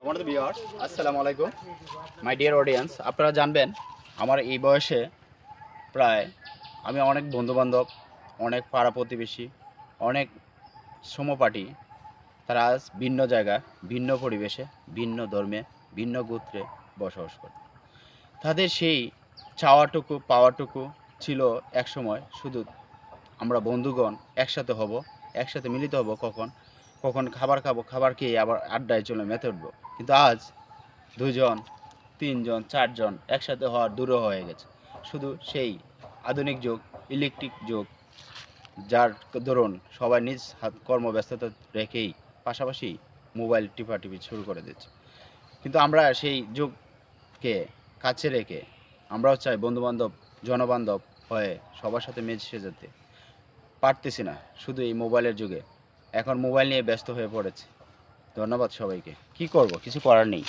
তোমাদের ভিউয়ার্স আসসালামু আলাইকুম মাই ডিয়ার অডিয়েন্স। আপনারা জানবেন আমার এই বয়সে প্রায় আমি অনেক বন্ধুবান্ধব, অনেক পাড়া প্রতিবেশী, অনেক সমপাঠী তারা আজ ভিন্ন জায়গায়, ভিন্ন পরিবেশে, ভিন্ন ধর্মে, ভিন্ন গোত্রে বসবাস করে। তাদের সেই চাওয়াটুকু পাওয়াটুকু ছিল একসময় শুধু আমরা বন্ধুগণ একসাথে হব, একসাথে মিলিত হব, কখন কখন খাবার খাবো, খাবার খেয়ে আবার আড্ডায় চলে মেতে উঠবো। কিন্তু আজ দুজন, তিনজন, চারজন একসাথে হওয়ার দূরও হয়ে গেছে। শুধু সেই আধুনিক যুগ, ইলেকট্রিক যুগ, যার দরুন সবাই নিজ হাত কর্মব্যস্ততা রেখেই পাশাপাশি মোবাইল টিপাটিপি শুরু করে দিচ্ছে। কিন্তু আমরা সেই যুগকে কাছে রেখে আমরাও চাই বন্ধুবান্ধব, জনবান্ধব হয়ে সবার সাথে মিশে যেতে পারতেছি না, শুধু এই মোবাইলের যুগে। এখন মোবাইল নিয়ে ব্যস্ত হয়ে পড়েছে। ধন্যবাদ সবাইকে। কি করব, কিছু করার নেই।